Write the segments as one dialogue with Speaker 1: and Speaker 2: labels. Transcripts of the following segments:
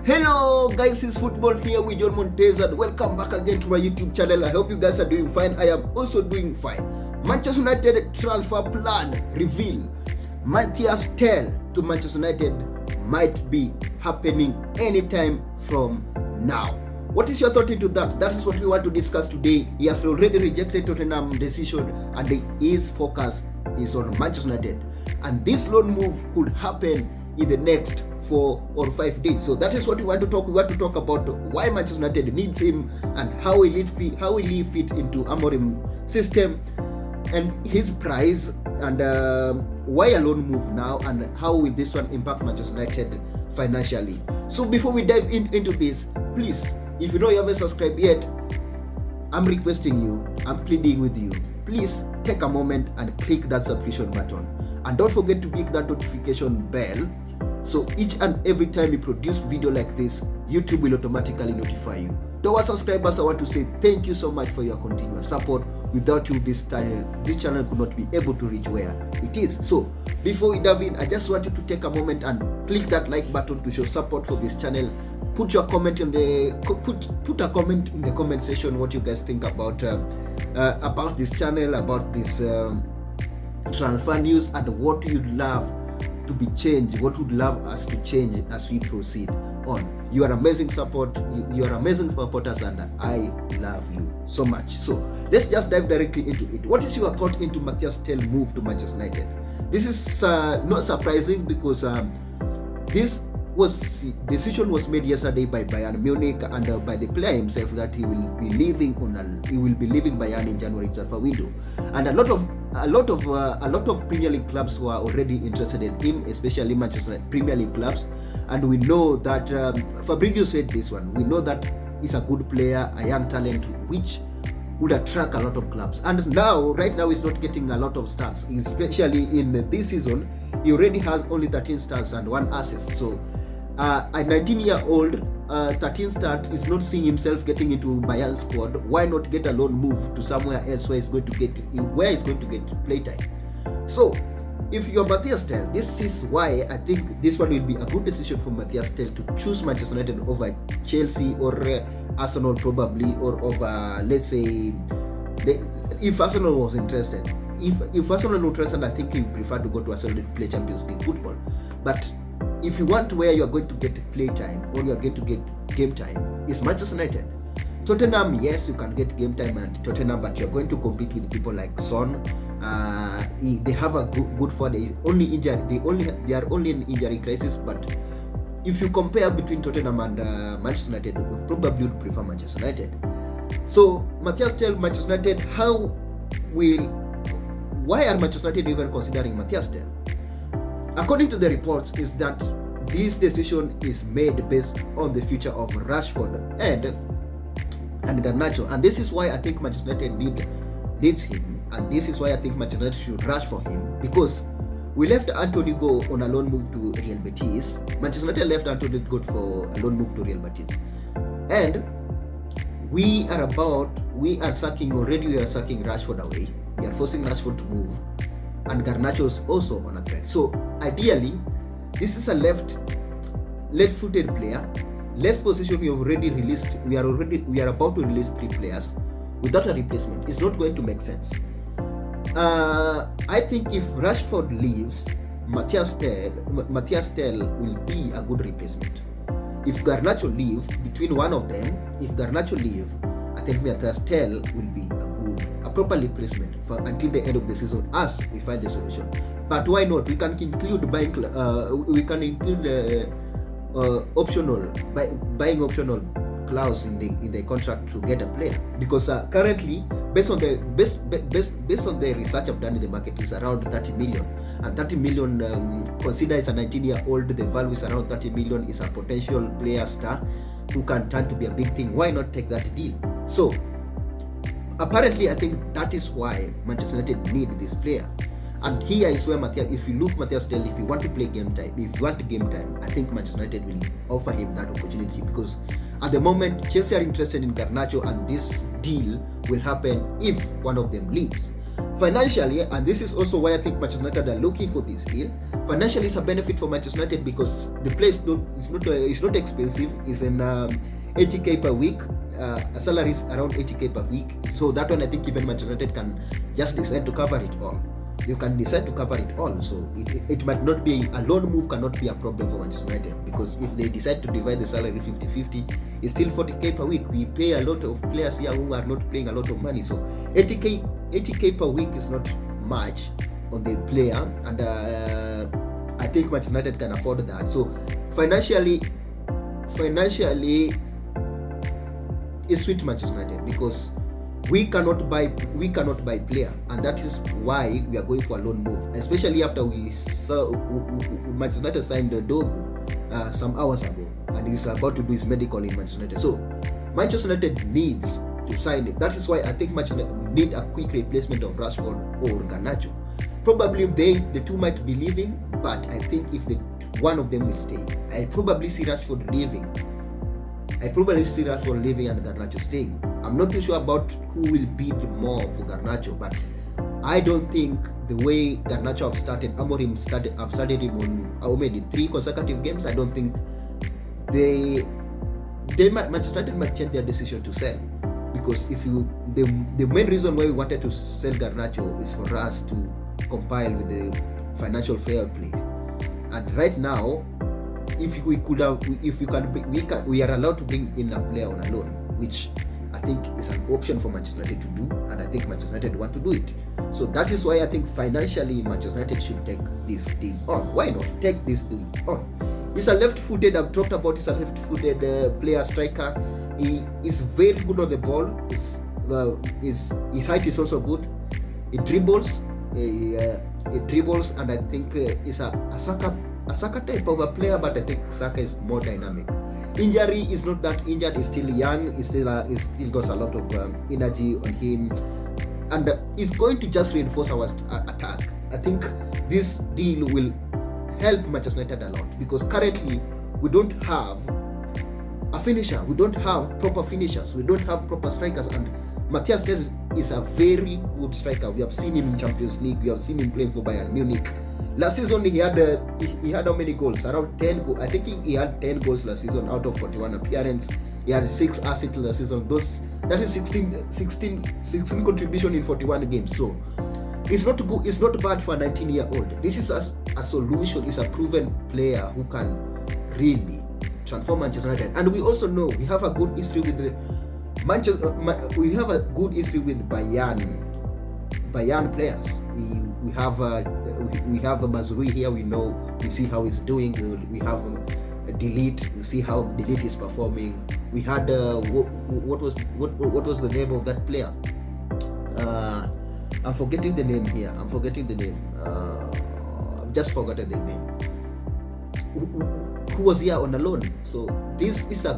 Speaker 1: Hello guys, it's Football here with John Montez and welcome back again to my YouTube channel. I hope you guys are doing fine. I am also doing fine. Manchester United transfer plan reveal. Mathys Tel to Manchester United might be happening anytime from now. What is your thought into that? That is what we want to discuss today. He has already rejected Tottenham's decision and his focus is on Manchester United. And this loan move could happen in the next 4 or 5 days. So that is what we want to talk. We want to talk about why Manchester United needs him and how will he fit into amorim system and his price and why a loan move now and how will this one impact Manchester United financially. So before we dive into this, please, if you know you haven't subscribed yet, I'm requesting you, I'm pleading with you, please take a moment and click that subscription button and don't forget to click that notification bell. So each and every time we produce video like this, YouTube will automatically notify you. To our subscribers, I want to say thank you so much for your continuous support. Without you, this channel could not be able to reach where it is. So before we dive in, I just want you to take a moment and click that like button to show support for this channel. Put your comment in the put a comment in the comment section what you guys think about this channel, about this transfer news, and what you'd love to be changed, what would love us to change as we proceed on. You are amazing support, you are amazing supporters, and I love you so much. So let's just dive directly into it. What is your thought into Mathys Tel move to Manchester United? This is not surprising because this decision was made yesterday by Bayern Munich and by the player himself that he will be leaving Bayern in January transfer window, and a lot of Premier League clubs were already interested in him, especially Manchester United Premier League clubs. And we know that Fabrizio said this one. We know that he's a good player, a young talent, which would attract a lot of clubs. And right now, he's not getting a lot of starts, especially in this season. He already has only 13 starts and 1 assist. So a 19-year-old 13 start is not seeing himself getting into Bayern squad. Why not get a loan move to somewhere else where he's going to get playtime? So if you're Mathys Tel, this is why I think this one will be a good decision for Mathys Tel to choose Manchester United over Chelsea or Arsenal probably, or over, let's say, if Arsenal was interested. If Arsenal was interested, I think he would prefer to go to Arsenal to play Champions League football. But if you want where you are going to get play time or you are going to get game time, it's Manchester United. Tottenham, yes, you can get game time at Tottenham, but you're going to compete with people like Son. They have a good forward. They are only in injury crisis. But if you compare between Tottenham and Manchester United, you probably would prefer Manchester United. So Mathys Tel, Manchester United, why are Manchester United even considering Mathys Tel? According to the reports, is that this decision is made based on the future of Rashford and Garnacho, and this is why I think Manchester United needs him, and this is why I think Manchester United should rush for him, because we left Anthony go on a loan move to Real Betis. Manchester United left Anthony go for a loan move to Real Betis, and we are sucking Rashford away. We are forcing Rashford to move, and Garnacho is also on a threat. So ideally, this is a left-footed player. Left position we have already released. We are about to release 3 players without a replacement. It's not going to make sense. I think if Rashford leaves, Mathys Tel will be a good replacement. If Garnacho leave, between one of them, if Garnacho leave, I think Mathys Tel will be a proper replacement until the end of the season, as we find the solution. But why not? We can include buying optional clause in the contract to get a player, because currently, based on the research I've done in the market, is around 30 million, and 30 million consider it's a 19-year-old. The value is around 30 million. Is a potential player star who can turn to be a big thing. Why not take that deal? So apparently, I think that is why Manchester United need this player. And here is where if you look Mathys Tel, if you want to play game time, I think Manchester United will offer him that opportunity, because at the moment Chelsea are interested in Garnacho, and this deal will happen if one of them leaves. financially, and this is also why I think Manchester United are looking for this deal. Financially, it's a benefit for Manchester United because the place it's not expensive. It's in 80k per week. Salary is around 80k per week. So that one, I think even Manchester United can just decide to cover it all. You can decide to cover it all. So it might not be, a loan move cannot be a problem for Manchester United, because if they decide to divide the salary 50-50, it's still 40k per week. We pay a lot of players here who are not playing a lot of money. So 80k per week is not much on the player, and I think Manchester United can afford that. So financially it's sweet Manchester United, because we cannot buy player, and that is why we are going for a loan move, especially after we saw Manchester United signed the Dogu some hours ago, and he's about to do his medical in Manchester United. So Manchester United needs to sign it. That is why I think Manchester United need a quick replacement of Rashford or Garnacho. Probably the two might be leaving, but I think if one of them will stay, I probably see Rashford leaving and Garnacho staying. I'm not too sure about who will bid more for Garnacho, but I don't think the way Garnacho have started, amorim have started him on in 3 consecutive games. I don't think Manchester United might change their decision to sell, because the main reason why we wanted to sell Garnacho is for us to compile with the financial fair play, and right now, we are allowed to bring in a player on a loan, which I think is an option for Manchester United to do, and I think Manchester United want to do it. So that is why I think financially Manchester United should take this deal on. Why not take this deal on? He's a left-footed, I've talked about, he's a left-footed player, striker. He is very good on the ball. His height is also good. He dribbles, and I think he's a Saka type of a player, but I think Saka is more dynamic. Injury is not that injured, he's still young, he's still got a lot of energy on him, and it's going to just reinforce our attack. I think this deal will help Manchester United a lot, because currently we don't have a finisher, we don't have proper finishers, we don't have proper strikers, and Mathys Tel is a very good striker. We have seen him in Champions League, we have seen him playing for Bayern Munich. Last season he had how many goals? Around 10 goals. I think he had 10 goals last season out of 41 appearances. He had 6 assists last season. That is 16 contribution in 41 games. So it's not good. It's not bad for a 19-year-old. This is a solution. It's a proven player who can really transform Manchester United. And we also know we have a good history with the we have a good history with Bayern players. We have a Mazrui here. We see how he's doing. We have Delete. We see how Delete is performing. We had what was the name of that player? I'm forgetting the name here. I've just forgotten the name. Who was here on a loan? So this is a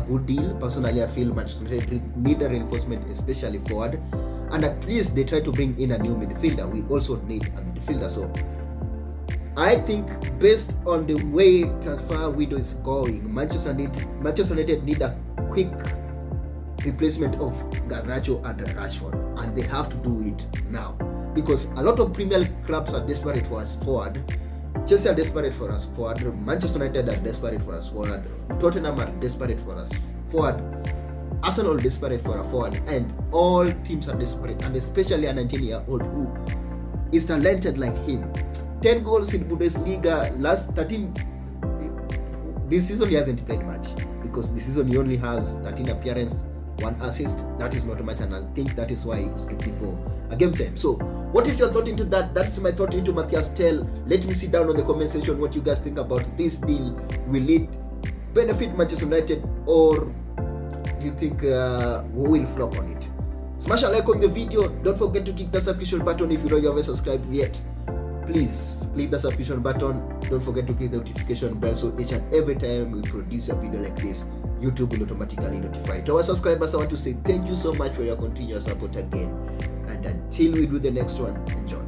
Speaker 1: good deal. Personally, I feel Manchester United need a reinforcement, especially forward, and at least they try to bring in a new midfielder. We also need a midfielder. So I think based on the way transfer window is going, Manchester United need a quick replacement of Garnacho and Rashford, and they have to do it now, because a lot of Premier clubs are desperate for us forward. Chelsea are desperate for us forward. Manchester United are desperate for us forward. Tottenham are desperate for us forward. Arsenal desperate for a forward, and all teams are desperate, and especially a 19-year-old who is talented like him. 10 goals in Bundesliga, last 13. This season he hasn't played much, because this season he only has 13 appearances, 1 assist. That is not much, and I think that is why he's looking for a game time. So what is your thought into that? That is my thought into Mathys Tel. Let me see down on the comment section what you guys think about this deal. Will it benefit Manchester United, or do you think we will flop on it? Smash a like on the video. Don't forget to click the subscription button if you don't have subscribed yet. Please click the subscription button. Don't forget to click the notification bell, so each and every time we produce a video like this, YouTube will automatically notify. To our subscribers, I want to say thank you so much for your continuous support again. And until we do the next one, enjoy.